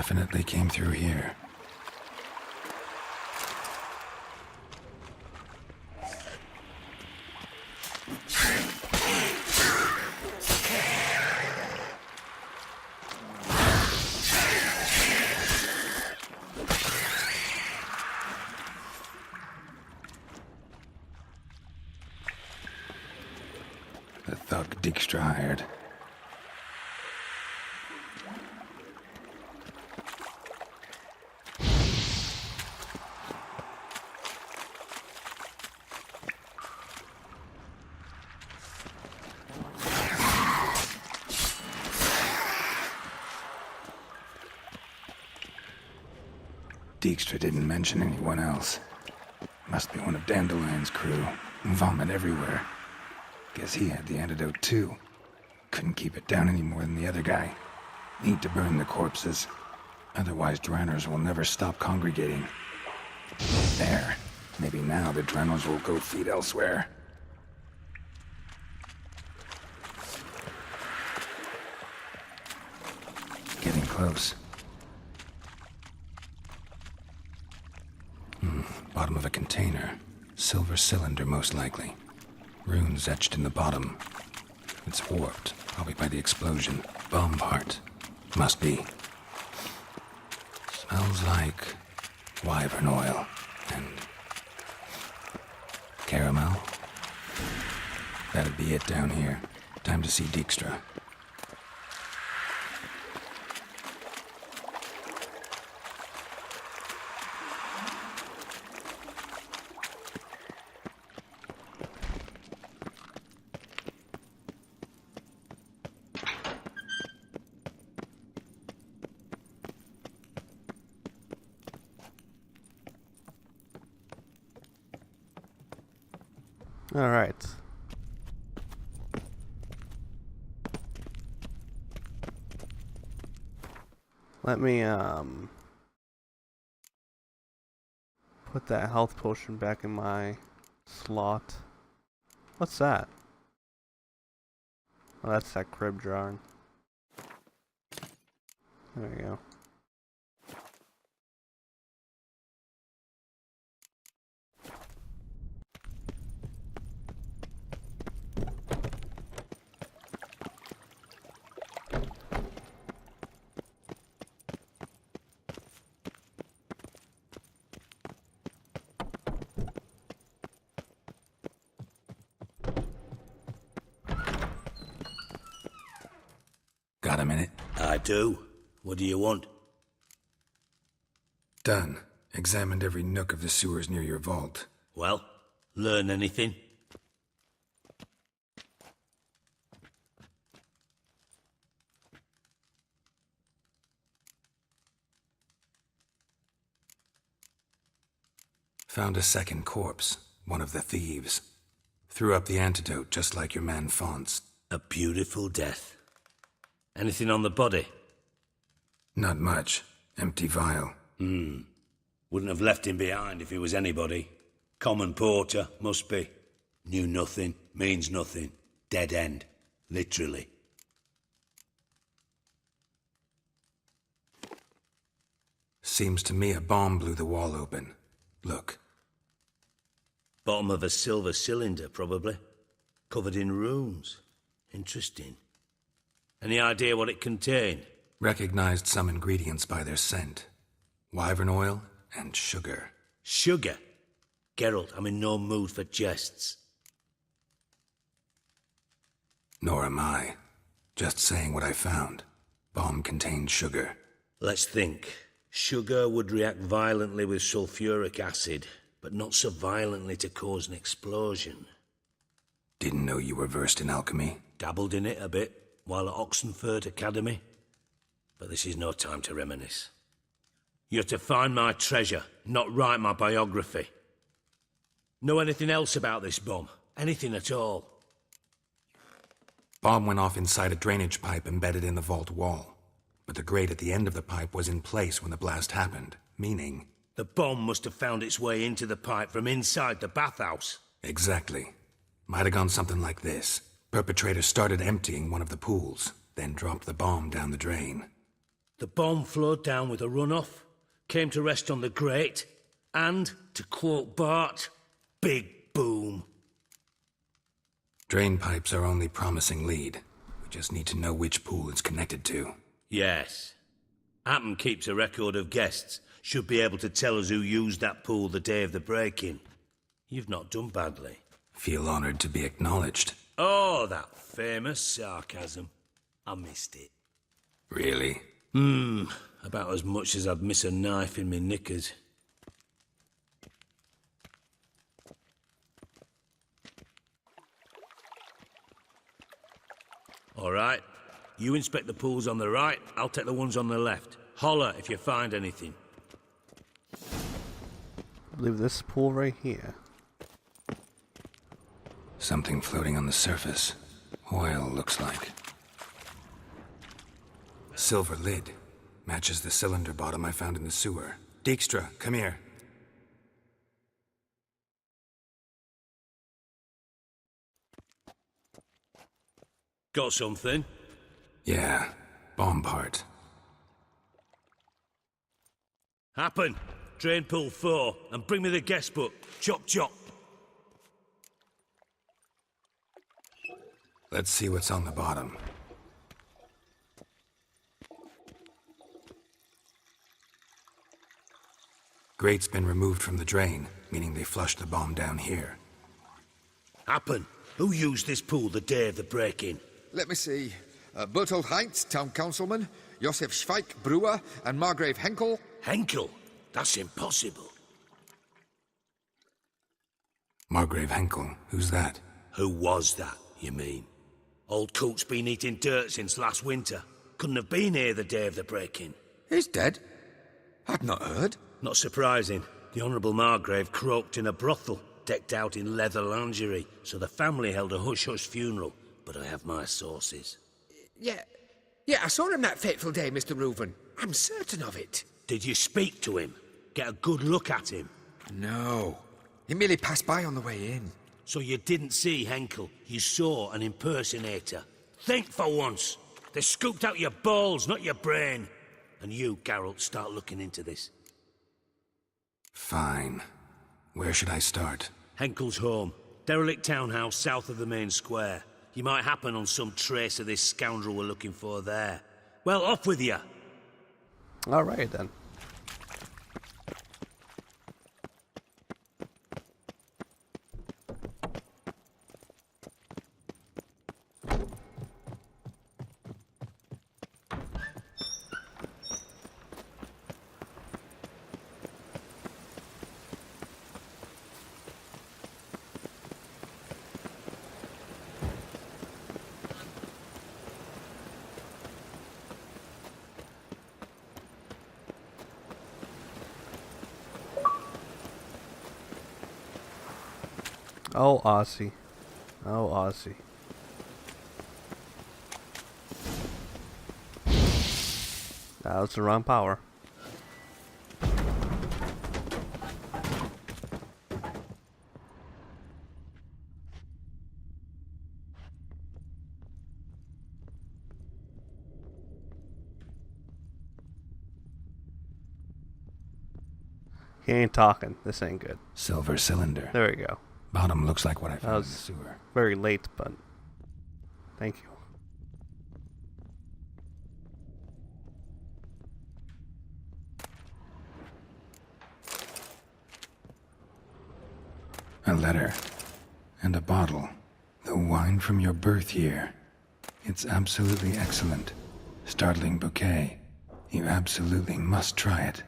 Definitely came through here. The thug Dijkstra hired. Dijkstra didn't mention anyone else. Must be one of Dandelion's crew. Vomit everywhere. Guess he had the antidote too. Couldn't keep it down any more than the other guy. Need to burn the corpses. Otherwise drowners will never stop congregating. There. Maybe now the drowners will go feed elsewhere. Getting close. Bottom of a container. Silver cylinder, most likely. Runes etched in the bottom. It's warped, probably by the explosion. Bomb part. Must be. Smells like wyvern oil and caramel. That'd be it down here. Time to see Dijkstra. All right. Let me put that health potion back in my slot. What's that? Oh, that's that crib drawing. There we go. Got a minute? I do. What do you want? Done. Examined every nook of the sewers near your vault. Well, learn anything? Found a second corpse. One of the thieves. Threw up the antidote just like your man Fonz. A beautiful death. Anything on the body? Not much. Empty vial. Wouldn't have left him behind if he was anybody. Common porter, must be. Knew nothing, means nothing. Dead end. Literally. Seems to me a bomb blew the wall open. Look. Bottom of a silver cylinder, probably. Covered in runes. Interesting. Any idea what it contained? Recognized some ingredients by their scent. Wyvern oil and sugar. Sugar? Geralt, I'm in no mood for jests. Nor am I. Just saying what I found. Bomb contained sugar. Let's think. Sugar would react violently with sulfuric acid, but not so violently to cause an explosion. Didn't know you were versed in alchemy. Dabbled in it a bit while at Oxenford Academy. But this is no time to reminisce. You're to find my treasure, not write my biography. Know anything else about this bomb? Anything at all? Bomb went off inside a drainage pipe embedded in the vault wall. But the grate at the end of the pipe was in place when the blast happened, meaning... The bomb must have found its way into the pipe from inside the bathhouse. Exactly. Might have gone something like this. Perpetrator started emptying one of the pools, then dropped the bomb down the drain. The bomb flowed down with a runoff, came to rest on the grate, and, to quote Bart, big boom. Drain pipes are only promising lead. We just need to know which pool it's connected to. Yes. Appen keeps a record of guests. Should be able to tell us who used that pool the day of the break-in. You've not done badly. Feel honored to be acknowledged. Oh, that famous sarcasm. I missed it. Really? About as much as I'd miss a knife in me knickers. All right. You inspect the pools on the right, I'll take the ones on the left. Holler if you find anything. I believe this pool right here. Something floating on the surface. Oil, looks like. Silver lid. Matches the cylinder bottom I found in the sewer. Dijkstra, come here. Got something? Yeah, bomb part. Happen. Drain pool 4, and bring me the guest book. Chop chop. Let's see what's on the bottom. Grate's been removed from the drain, meaning they flushed the bomb down here. Happen. Who used this pool the day of the break-in? Let me see. Bertold Heinz, town councilman, Josef Schweik, brewer, and Margrave Henkel. Henkel? That's impossible. Margrave Henkel, who's that? Who was that, you mean? Old Coot's been eating dirt since last winter. Couldn't have been here the day of the break-in. He's dead? I'd not heard. Not surprising. The Honourable Margrave croaked in a brothel, decked out in leather lingerie, so the family held a hush-hush funeral. But I have my sources. Yeah, I saw him that fateful day, Mr. Reuven. I'm certain of it. Did you speak to him? Get a good look at him? No. He merely passed by on the way in. So you didn't see Henkel, you saw an impersonator. Think for once. They scooped out your balls, not your brain. And you, Geralt, start looking into this. Fine. Where should I start? Henkel's home. Derelict townhouse south of the main square. You might happen on some trace of this scoundrel we're looking for there. Well, off with you. Alright then. Oh, Aussie. Oh, Aussie. That was the wrong power. He ain't talking. This ain't good. Silver cylinder. There we go. Bottom looks like what I That found in the was sewer. very late, but thank you. A letter. And a bottle. The wine from your birth year. It's absolutely excellent. Startling bouquet. You absolutely must try it.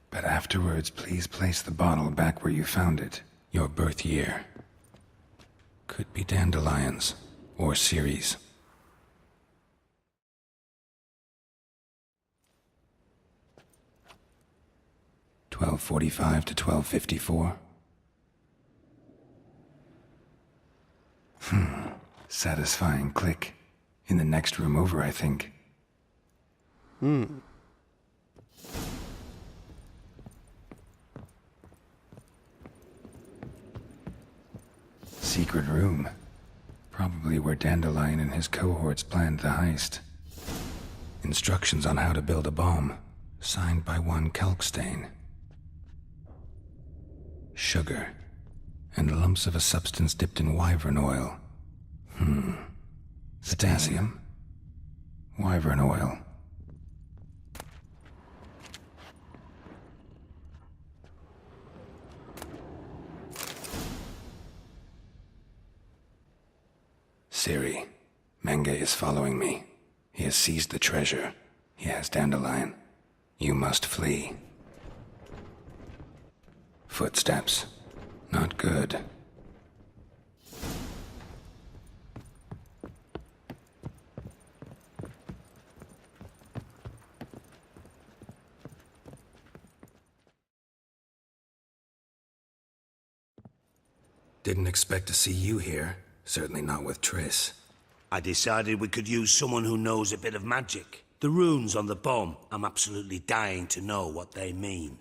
But afterwards, please place the bottle back where you found it. Your birth year. Could be dandelions. Or Ceres. $12:45 to $12:54. Satisfying click. In the next room over, I think. Secret room. Probably where Dandelion and his cohorts planned the heist. Instructions on how to build a bomb, signed by one Kalkstain. Sugar, and lumps of a substance dipped in wyvern oil. Potassium. Wyvern oil. Ciri, Menge is following me. He has seized the treasure. He has Dandelion. You must flee. Footsteps. Not good. Didn't expect to see you here. Certainly not with Triss. I decided we could use someone who knows a bit of magic. The runes on the bomb, I'm absolutely dying to know what they mean.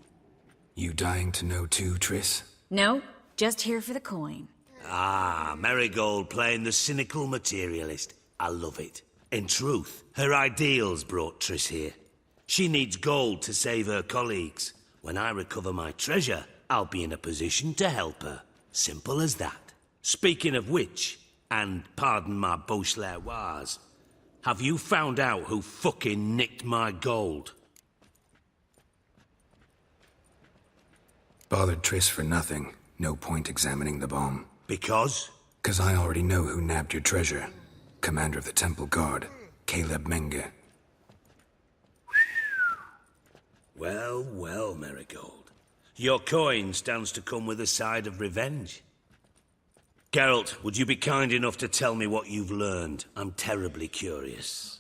You dying to know too, Triss? No, just here for the coin. Ah, Marigold playing the cynical materialist. I love it. In truth, her ideals brought Triss here. She needs gold to save her colleagues. When I recover my treasure, I'll be in a position to help her. Simple as that. Speaking of which, and pardon my Beauclervoise, have you found out who fucking nicked my gold? Bothered Triss for nothing. No point examining the bomb. Because? 'Cause I already know who nabbed your treasure. Commander of the Temple Guard, Caleb Menge. Well, well, Marigold. Your coin stands to come with a side of revenge. Geralt, would you be kind enough to tell me what you've learned? I'm terribly curious.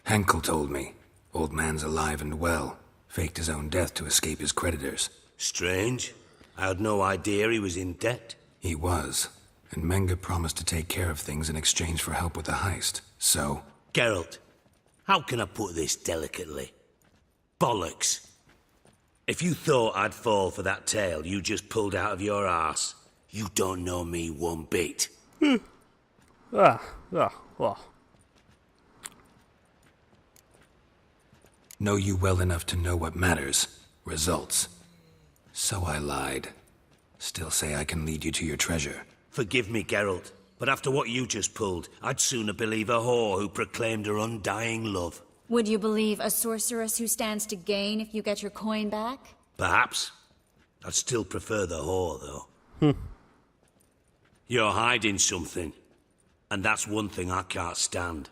Henkel told me. Old man's alive and well. Faked his own death to escape his creditors. Strange. I had no idea he was in debt. He was. And Menge promised to take care of things in exchange for help with the heist. So... Geralt, how can I put this delicately? Bollocks. If you thought I'd fall for that tale you just pulled out of your arse, you don't know me one bit. Well. Know you well enough to know what matters. Results. So I lied. Still say I can lead you to your treasure. Forgive me, Geralt, but after what you just pulled, I'd sooner believe a whore who proclaimed her undying love. Would you believe a sorceress who stands to gain if you get your coin back? Perhaps. I'd still prefer the whore, though. You're hiding something, and that's one thing I can't stand.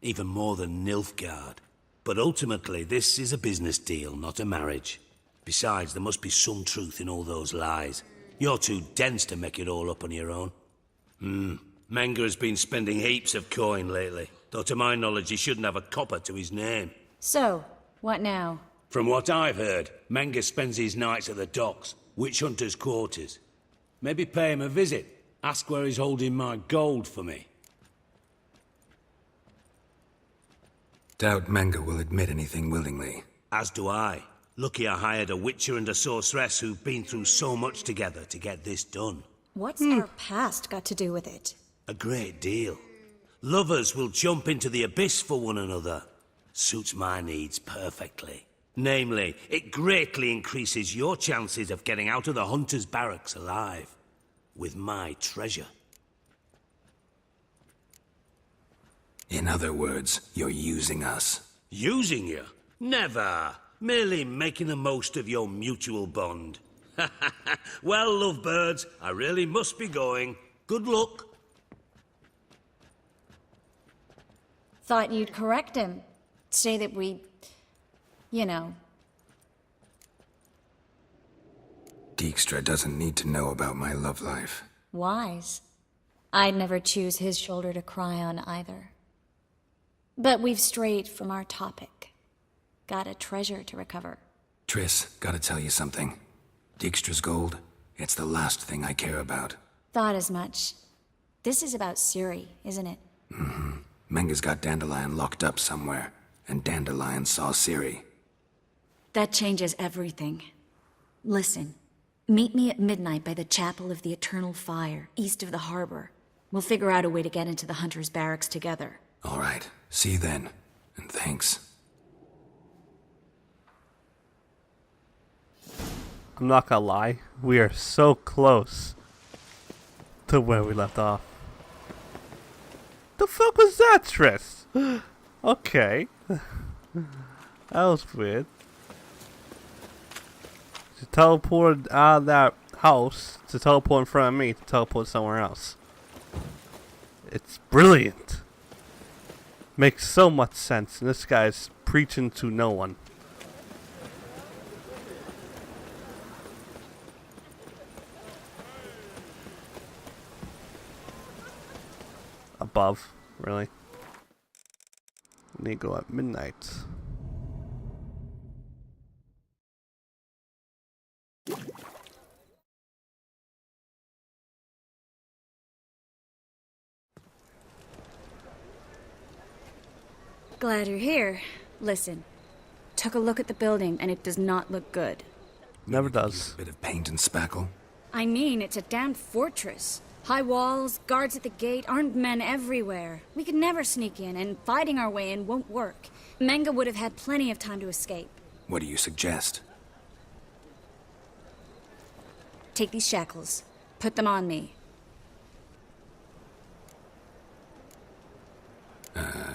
Even more than Nilfgaard. But ultimately, this is a business deal, not a marriage. Besides, there must be some truth in all those lies. You're too dense to make it all up on your own. Menge has been spending heaps of coin lately. Though to my knowledge, he shouldn't have a copper to his name. So, what now? From what I've heard, Menge spends his nights at the docks, witch hunters' quarters. Maybe pay him a visit. Ask where he's holding my gold for me. Doubt Menge will admit anything willingly. As do I. Lucky I hired a witcher and a sorceress who've been through so much together to get this done. What's our past got to do with it? A great deal. Lovers will jump into the abyss for one another. Suits my needs perfectly. Namely, it greatly increases your chances of getting out of the hunter's barracks alive. With my treasure. In other words, you're using us. Using you? Never. Merely making the most of your mutual bond. Well, lovebirds, I really must be going. Good luck. Thought you'd correct him. Say that we... you know. Dijkstra doesn't need to know about my love life. Wise. I'd never choose his shoulder to cry on either. But we've strayed from our topic. Got a treasure to recover. Triss, gotta tell you something. Dijkstra's gold, it's the last thing I care about. Thought as much. This is about Ciri, isn't it? Menge's got Dandelion locked up somewhere, and Dandelion saw Ciri. That changes everything. Listen, meet me at midnight by the Chapel of the Eternal Fire, east of the harbor. We'll figure out a way to get into the Hunter's barracks together. All right. See you then. And thanks. I'm not gonna lie, we are so close to where we left off. The fuck was that, Triss? Okay. That was weird. She teleported out of that house to teleport in front of me to teleport somewhere else. It's brilliant. Makes so much sense, and this guy's preaching to no one. Above, really. Need to go at midnight. Glad you're here. Listen, took a look at the building and it does not look good. Never does. A bit of paint and spackle. I mean, it's a damn fortress. High walls, guards at the gate, armed men everywhere. We could never sneak in, and fighting our way in won't work. Menga would have had plenty of time to escape. What do you suggest? Take these shackles. Put them on me.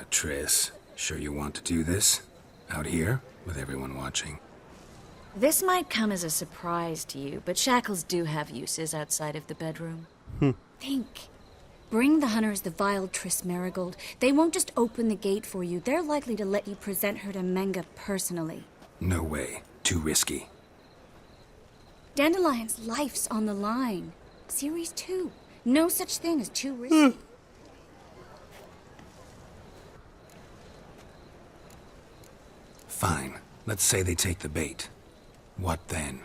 Triss, sure you want to do this? Out here, with everyone watching? This might come as a surprise to you, but shackles do have uses outside of the bedroom. Think. Bring the Hunters the vile Triss Marigold. They won't just open the gate for you. They're likely to let you present her to Menga personally. No way. Too risky. Dandelion's life's on the line. Series 2. No such thing as too risky. Fine. Let's say they take the bait. What then?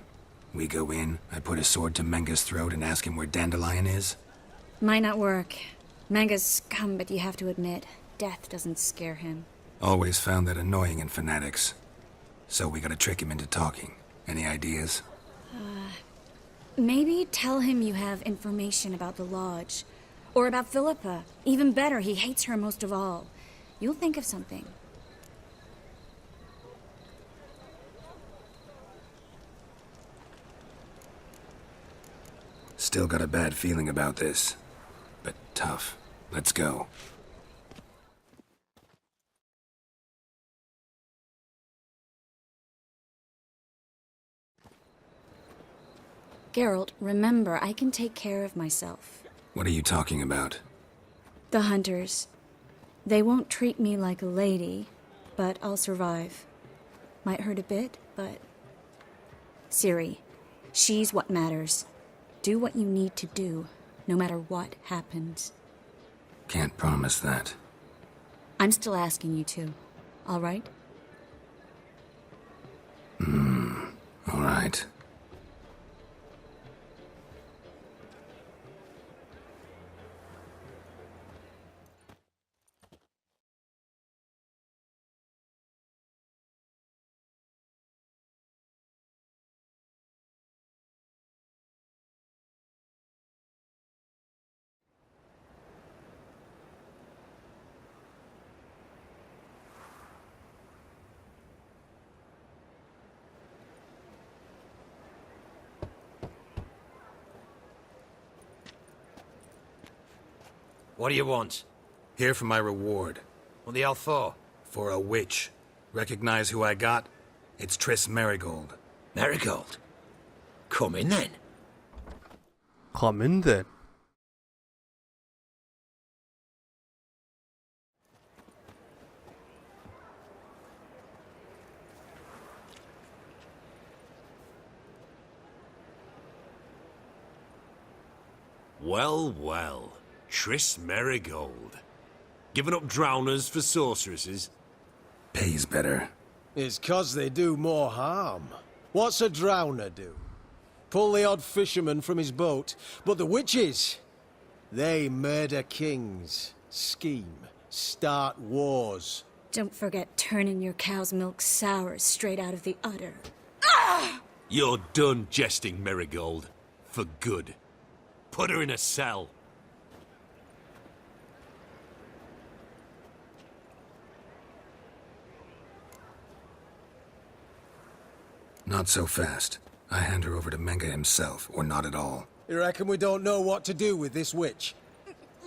We go in, I put a sword to Menga's throat and ask him where Dandelion is? Might not work. Menga's scum, but you have to admit, death doesn't scare him. Always found that annoying in fanatics. So we gotta trick him into talking. Any ideas? Maybe tell him you have information about the Lodge. Or about Philippa. Even better, he hates her most of all. You'll think of something. Still got a bad feeling about this. But tough. Let's go. Geralt, remember, I can take care of myself. What are you talking about? The Hunters. They won't treat me like a lady, but I'll survive. Might hurt a bit, but... Ciri, she's what matters. Do what you need to do, no matter what happens. Can't promise that. I'm still asking you to, all right? All right. What do you want? Here for my reward. What the hell for? For a witch. Recognize who I got? It's Triss Marigold. Marigold? Come in then. Come in then. Well, well. Triss Marigold. Giving up drowners for sorceresses? Pays better. It's 'cause they do more harm. What's a drowner do? Pull the odd fisherman from his boat. But the witches, they murder kings, scheme, start wars. Don't forget turning your cow's milk sour straight out of the udder. You're done jesting, Marigold. For good. Put her in a cell. Not so fast. I hand her over to Menga himself, or not at all. You reckon we don't know what to do with this witch?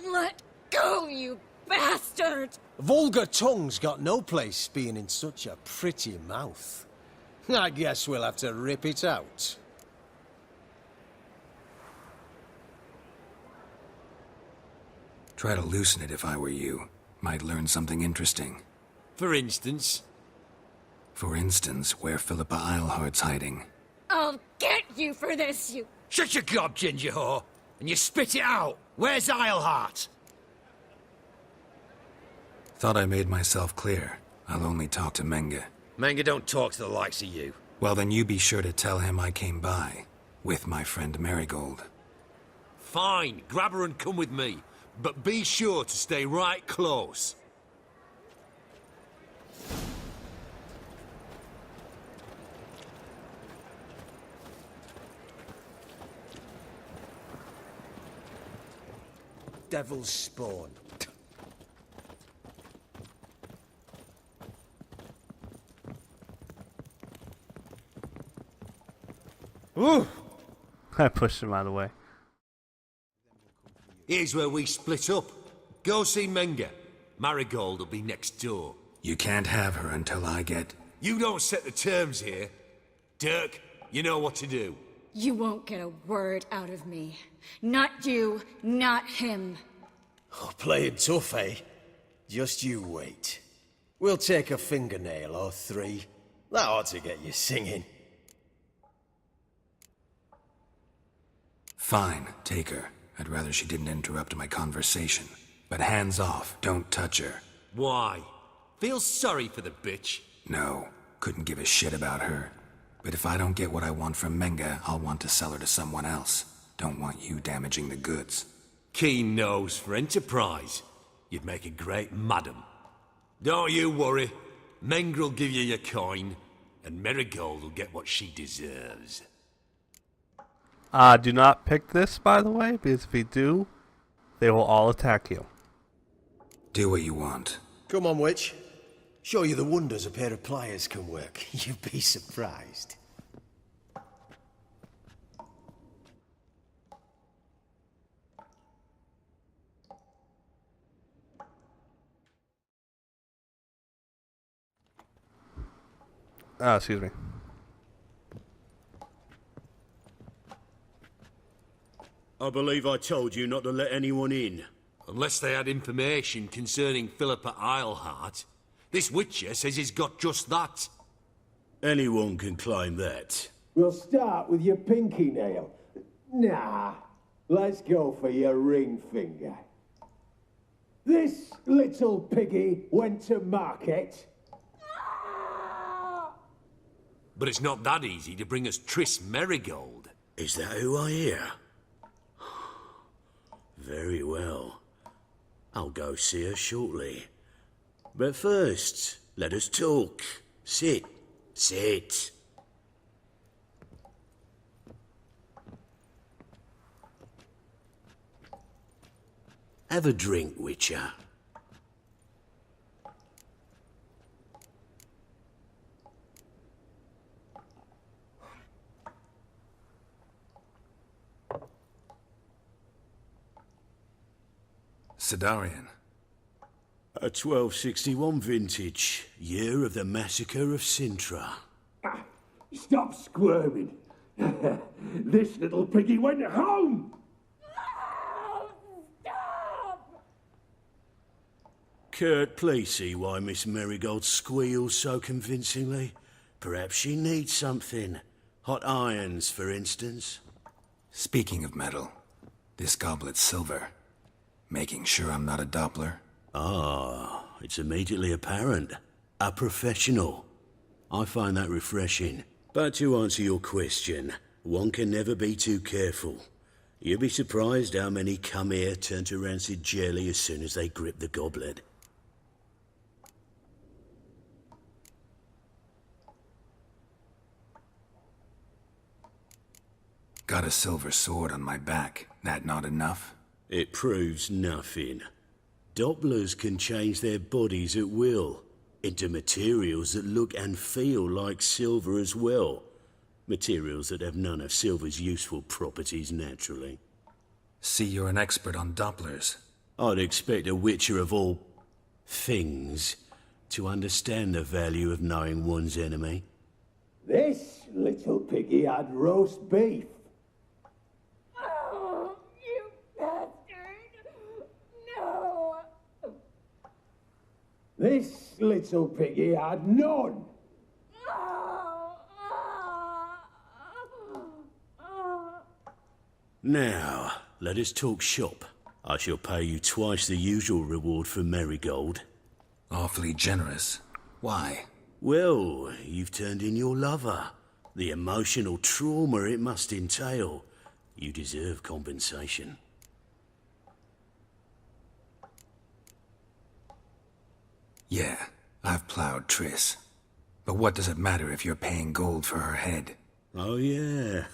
Let go, you bastard! Vulgar tongue's got no place being in such a pretty mouth. I guess we'll have to rip it out. Try to loosen it if I were you. Might learn something interesting. For instance? For instance, where Philippa Eilhart's hiding. I'll get you for this, you... Shut your gob, ginger whore, and you spit it out. Where's Eilhart? Thought I made myself clear. I'll only talk to Menga. Manga don't talk to the likes of you. Well, then you be sure to tell him I came by. With my friend Marigold. Fine, grab her and come with me. But be sure to stay right close. Devil's spawn. Ooh! I pushed him out of the way. Here's where we split up. Go see Menga. Marigold will be next door. You can't have her until I get... You don't set the terms here. Dirk, you know what to do. You won't get a word out of me. Not you, not him. Oh, playing tough, eh? Just you wait. We'll take a fingernail or three. That ought to get you singing. Fine, take her. I'd rather she didn't interrupt my conversation. But hands off, don't touch her. Why? Feel sorry for the bitch? No, couldn't give a shit about her. But if I don't get what I want from Menga, I'll want to sell her to someone else. Don't want you damaging the goods. Keen nose for enterprise. You'd make a great madam. Don't you worry. Mengrel give you your coin, and Marigold will get what she deserves. Do not pick this, by the way, because if you do, they will all attack you. Do what you want. Come on, witch. Show you the wonders a pair of pliers can work. You'd be surprised. Excuse me. I believe I told you not to let anyone in. Unless they had information concerning Philippa Eilhart. This witcher says he's got just that. Anyone can claim that. We'll start with your pinky nail. Nah, let's go for your ring finger. This little piggy went to market. But it's not that easy to bring us Triss Marigold. Is that who I hear? Very well. I'll go see her shortly. But first, let us talk. Sit. Sit. Have a drink, Witcher. Sidarian. A 1261 vintage, year of the massacre of Sintra. Stop squirming. This little piggy went home. Kurt, please see why Miss Marigold squeals so convincingly. Perhaps she needs something. Hot irons, for instance. Speaking of metal, this goblet's silver. Making sure I'm not a Doppler. Ah, it's immediately apparent. A professional. I find that refreshing. But to answer your question, one can never be too careful. You'll be surprised how many come here turn to rancid jelly as soon as they grip the goblet. Got a silver sword on my back. That not enough? It proves nothing. Dopplers can change their bodies at will, into materials that look and feel like silver as well. Materials that have none of silver's useful properties naturally. See, you're an expert on Dopplers. I'd expect a witcher of all things to understand the value of knowing one's enemy. This little piggy had roast beef. Oh, you bastard! No! This little piggy had none. Now, let us talk shop. I shall pay you twice the usual reward for Marigold. Awfully generous. Why? Well, you've turned in your lover. The emotional trauma it must entail. You deserve compensation. Yeah, I've plowed Triss. But what does it matter if you're paying gold for her head? Oh yeah.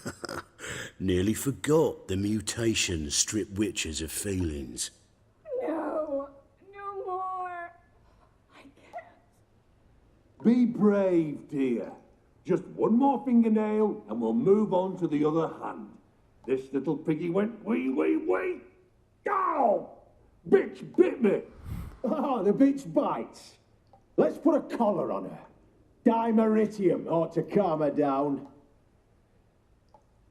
Nearly forgot the mutations strip witches of feelings. No! No more! I can't. Be brave, dear. Just one more fingernail and we'll move on to the other hand. This little piggy went wee. Ow! Bitch bit me. Ah, the bitch bites. Let's put a collar on her. Dimeritium ought to calm her down.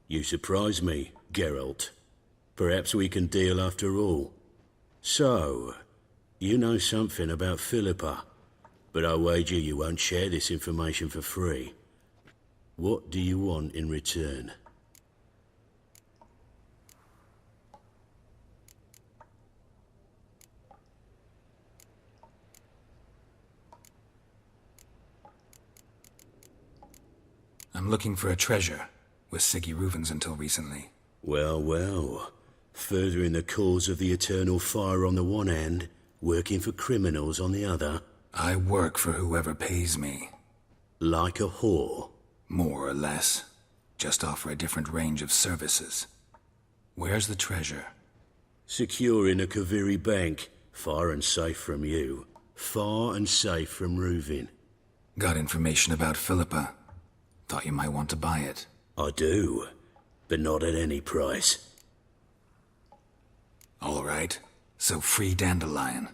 You surprise me, Geralt. Perhaps we can deal after all. So, you know something about Philippa, but I wager you won't share this information for free. What do you want in return? I'm looking for a treasure. Was Siggy Reuven's until recently. Well, well. Furthering the cause of the eternal fire on the one hand, working for criminals on the other. I work for whoever pays me. Like a whore. More or less. Just offer a different range of services. Where's the treasure? Secure in a Kaviri bank. Far and safe from you. Far and safe from Reuven. Got information about Philippa. Thought you might want to buy it. I do, but not at any price. All right. So free Dandelion.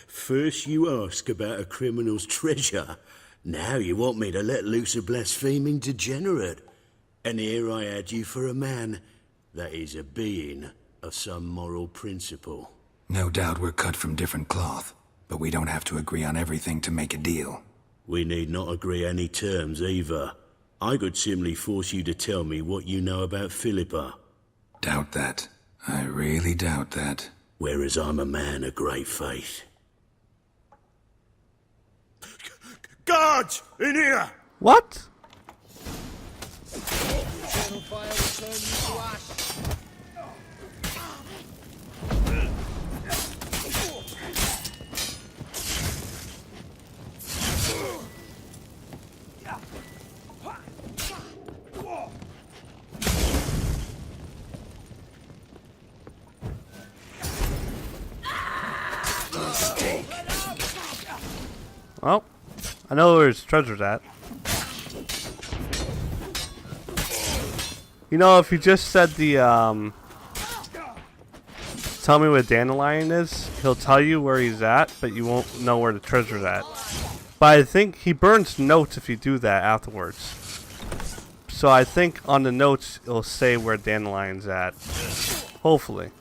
First you ask about a criminal's treasure. Now you want me to let loose a blaspheming degenerate. And here I had you for a man. That is a being of some moral principle. No doubt we're cut from different cloth, but we don't have to agree on everything to make a deal. We need not agree any terms either. I could simply force you to tell me what you know about Philippa. Doubt that. I really doubt that. Whereas I'm a man of great faith. Guards! In here! What? Well, I know where his treasure's at. You know, if you just said the, tell me where Dandelion is, he'll tell you where he's at, but you won't know where the treasure's at. But I think he burns notes if you do that afterwards. So I think on the notes, it'll say where Dandelion's at. Hopefully.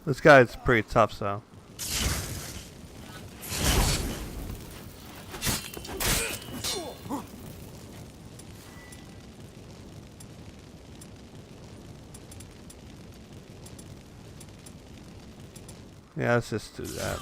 This guy's pretty tough, so. Yeah, let's just do that.